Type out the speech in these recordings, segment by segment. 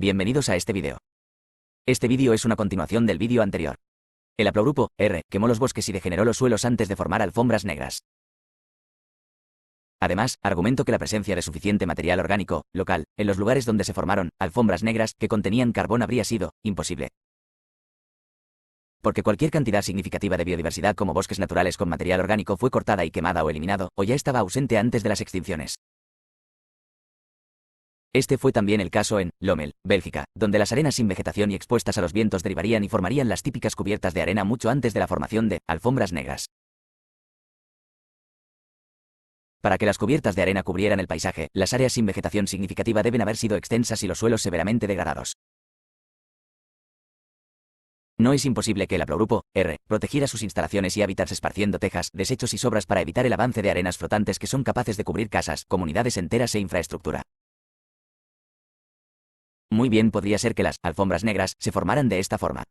Bienvenidos a este vídeo. Este vídeo es una continuación del vídeo anterior. El haplogrupo R quemó los bosques y degeneró los suelos antes de formar alfombras negras. Además, argumentó que la presencia de suficiente material orgánico, local, en los lugares donde se formaron alfombras negras que contenían carbón habría sido imposible. Porque cualquier cantidad significativa de biodiversidad como bosques naturales con material orgánico fue cortada y quemada o eliminado, o ya estaba ausente antes de las extinciones. Este fue también el caso en Lommel, Bélgica, donde las arenas sin vegetación y expuestas a los vientos derivarían y formarían las típicas cubiertas de arena mucho antes de la formación de alfombras negras. Para que las cubiertas de arena cubrieran el paisaje, las áreas sin vegetación significativa deben haber sido extensas y los suelos severamente degradados. No es imposible que el haplogrupo R protegiera sus instalaciones y hábitats esparciendo tejas, desechos y sobras para evitar el avance de arenas flotantes que son capaces de cubrir casas, comunidades enteras e infraestructura. Muy bien podría ser que las alfombras negras se formaran de esta forma.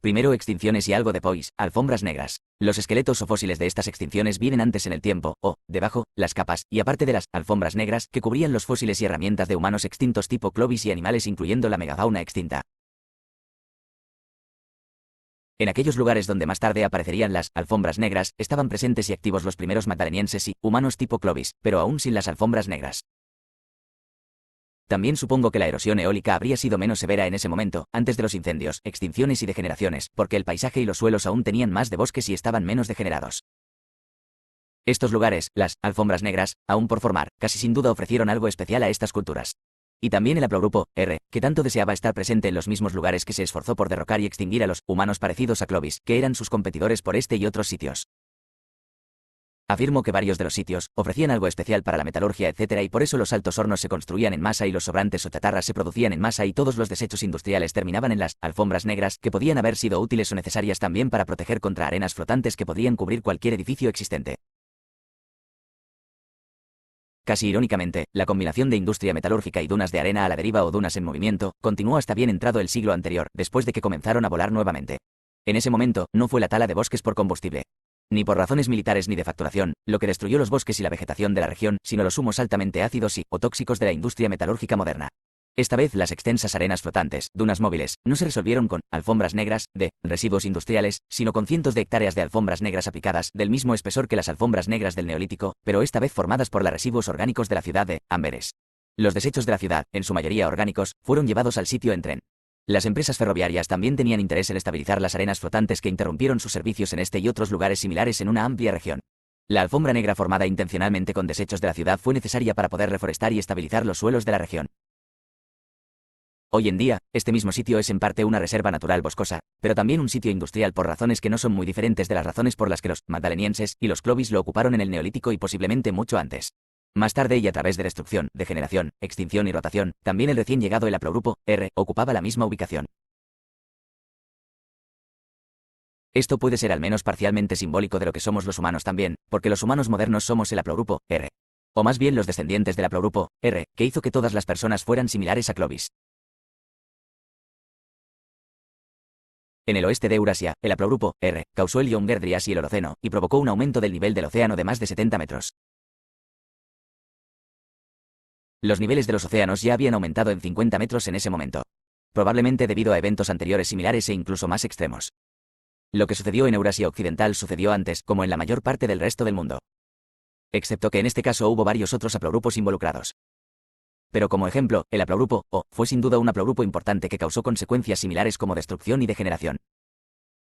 Primero extinciones y algo después, alfombras negras. Los esqueletos o fósiles de estas extinciones vienen antes en el tiempo, o, debajo, las capas, y aparte de las alfombras negras, que cubrían los fósiles y herramientas de humanos extintos tipo Clovis y animales incluyendo la megafauna extinta. En aquellos lugares donde más tarde aparecerían las alfombras negras, estaban presentes y activos los primeros magdalenienses y humanos tipo Clovis, pero aún sin las alfombras negras. También supongo que la erosión eólica habría sido menos severa en ese momento, antes de los incendios, extinciones y degeneraciones, porque el paisaje y los suelos aún tenían más de bosques y estaban menos degenerados. Estos lugares, las alfombras negras, aún por formar, casi sin duda ofrecieron algo especial a estas culturas. Y también el haplogrupo R, que tanto deseaba estar presente en los mismos lugares que se esforzó por derrocar y extinguir a los humanos parecidos a Clovis, que eran sus competidores por este y otros sitios. Afirmo que varios de los sitios ofrecían algo especial para la metalurgia, etc., y por eso los altos hornos se construían en masa y los sobrantes o chatarras se producían en masa y todos los desechos industriales terminaban en las alfombras negras, que podían haber sido útiles o necesarias también para proteger contra arenas flotantes que podrían cubrir cualquier edificio existente. Casi irónicamente, la combinación de industria metalúrgica y dunas de arena a la deriva o dunas en movimiento continuó hasta bien entrado el siglo anterior, después de que comenzaron a volar nuevamente. En ese momento, no fue la tala de bosques por combustible, ni por razones militares ni de facturación, lo que destruyó los bosques y la vegetación de la región, sino los humos altamente ácidos y o tóxicos de la industria metalúrgica moderna. Esta vez las extensas arenas flotantes, dunas móviles, no se resolvieron con alfombras negras de residuos industriales, sino con cientos de hectáreas de alfombras negras aplicadas, del mismo espesor que las alfombras negras del Neolítico, pero esta vez formadas por los residuos orgánicos de la ciudad de Amberes. Los desechos de la ciudad, en su mayoría orgánicos, fueron llevados al sitio en tren. Las empresas ferroviarias también tenían interés en estabilizar las arenas flotantes que interrumpieron sus servicios en este y otros lugares similares en una amplia región. La alfombra negra formada intencionalmente con desechos de la ciudad fue necesaria para poder reforestar y estabilizar los suelos de la región. Hoy en día, este mismo sitio es en parte una reserva natural boscosa, pero también un sitio industrial por razones que no son muy diferentes de las razones por las que los magdalenienses y los Clovis lo ocuparon en el Neolítico y posiblemente mucho antes. Más tarde y a través de destrucción, degeneración, extinción y rotación, también el recién llegado el haplogrupo R ocupaba la misma ubicación. Esto puede ser al menos parcialmente simbólico de lo que somos los humanos también, porque los humanos modernos somos el haplogrupo R. O más bien los descendientes del haplogrupo R, que hizo que todas las personas fueran similares a Clovis. En el oeste de Eurasia, el haplogrupo R causó el Younger Dryas y el Holoceno, y provocó un aumento del nivel del océano de más de 70 metros. Los niveles de los océanos ya habían aumentado en 50 metros en ese momento, probablemente debido a eventos anteriores similares e incluso más extremos. Lo que sucedió en Eurasia Occidental sucedió antes, como en la mayor parte del resto del mundo. Excepto que en este caso hubo varios otros haplogrupos involucrados. Pero como ejemplo, el haplogrupo O fue sin duda un haplogrupo importante que causó consecuencias similares como destrucción y degeneración.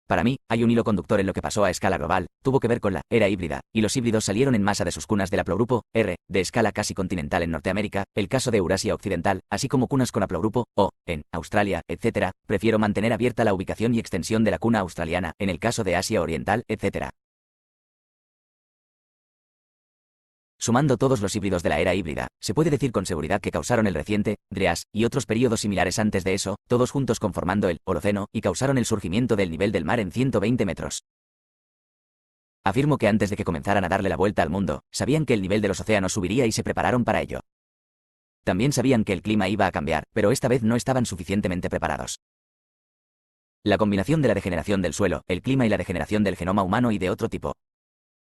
Para mí, hay un hilo conductor en lo que pasó a escala global, tuvo que ver con la era híbrida, y los híbridos salieron en masa de sus cunas del haplogrupo R, de escala casi continental en Norteamérica, el caso de Eurasia Occidental, así como cunas con haplogrupo O, en Australia, etc. Prefiero mantener abierta la ubicación y extensión de la cuna australiana, en el caso de Asia Oriental, etc. Sumando todos los híbridos de la era híbrida, se puede decir con seguridad que causaron el reciente Dryas y otros periodos similares antes de eso, todos juntos conformando el Holoceno, y causaron el surgimiento del nivel del mar en 120 metros. Afirmo que antes de que comenzaran a darle la vuelta al mundo, sabían que el nivel de los océanos subiría y se prepararon para ello. También sabían que el clima iba a cambiar, pero esta vez no estaban suficientemente preparados. La combinación de la degeneración del suelo, el clima y la degeneración del genoma humano y de otro tipo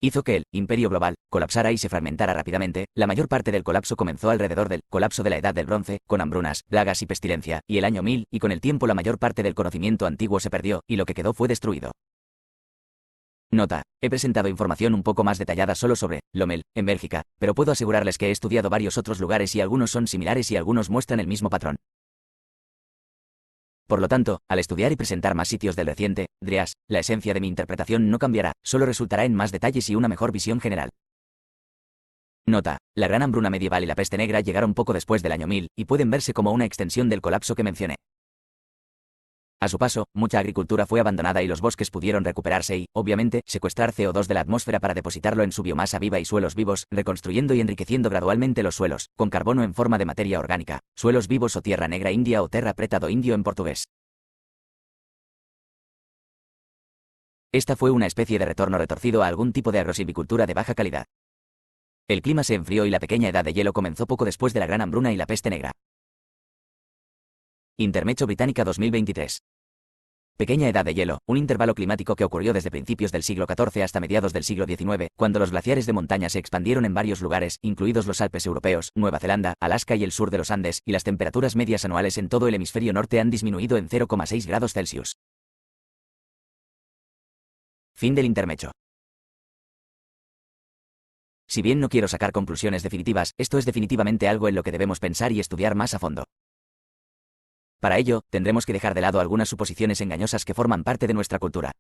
hizo que el imperio global colapsara y se fragmentara rápidamente. La mayor parte del colapso comenzó alrededor del colapso de la Edad del Bronce, con hambrunas, plagas y pestilencia, y el año 1000, y con el tiempo la mayor parte del conocimiento antiguo se perdió, y lo que quedó fue destruido. Nota: he presentado información un poco más detallada solo sobre Lommel, en Bélgica, pero puedo asegurarles que he estudiado varios otros lugares y algunos son similares y algunos muestran el mismo patrón. Por lo tanto, al estudiar y presentar más sitios del reciente Dryas, la esencia de mi interpretación no cambiará, solo resultará en más detalles y una mejor visión general. Nota: la gran hambruna medieval y la peste negra llegaron poco después del año 1000, y pueden verse como una extensión del colapso que mencioné. A su paso, mucha agricultura fue abandonada y los bosques pudieron recuperarse y, obviamente, secuestrar CO2 de la atmósfera para depositarlo en su biomasa viva y suelos vivos, reconstruyendo y enriqueciendo gradualmente los suelos, con carbono en forma de materia orgánica, suelos vivos o tierra negra india o terra preta do indio en portugués. Esta fue una especie de retorno retorcido a algún tipo de agrosilvicultura de baja calidad. El clima se enfrió y la pequeña edad de hielo comenzó poco después de la gran hambruna y la peste negra. Intermezzo Británica 2023. Pequeña edad de hielo, un intervalo climático que ocurrió desde principios del siglo XIV hasta mediados del siglo XIX, cuando los glaciares de montaña se expandieron en varios lugares, incluidos los Alpes europeos, Nueva Zelanda, Alaska y el sur de los Andes, y las temperaturas medias anuales en todo el hemisferio norte han disminuido en 0,6 grados Celsius. Fin del intermecho. Si bien no quiero sacar conclusiones definitivas, esto es definitivamente algo en lo que debemos pensar y estudiar más a fondo. Para ello, tendremos que dejar de lado algunas suposiciones engañosas que forman parte de nuestra cultura.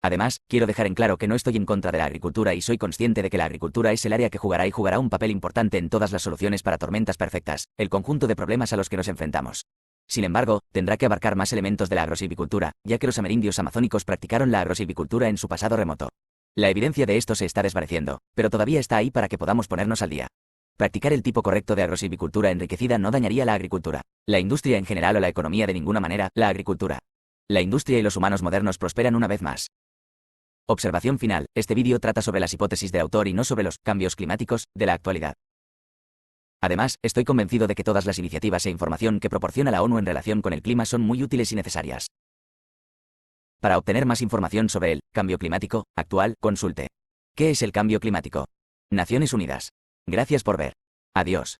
Además, quiero dejar en claro que no estoy en contra de la agricultura y soy consciente de que la agricultura es el área que jugará y jugará un papel importante en todas las soluciones para tormentas perfectas, el conjunto de problemas a los que nos enfrentamos. Sin embargo, tendrá que abarcar más elementos de la agrosilvicultura, ya que los amerindios amazónicos practicaron la agrosilvicultura en su pasado remoto. La evidencia de esto se está desvaneciendo, pero todavía está ahí para que podamos ponernos al día. Practicar el tipo correcto de agrosilvicultura enriquecida no dañaría la agricultura, la industria en general o la economía de ninguna manera, la agricultura. La industria y los humanos modernos prosperan una vez más. Observación final: este vídeo trata sobre las hipótesis del autor y no sobre los cambios climáticos de la actualidad. Además, estoy convencido de que todas las iniciativas e información que proporciona la ONU en relación con el clima son muy útiles y necesarias. Para obtener más información sobre el cambio climático actual, consulte. ¿Qué es el cambio climático? Naciones Unidas. Gracias por ver. Adiós.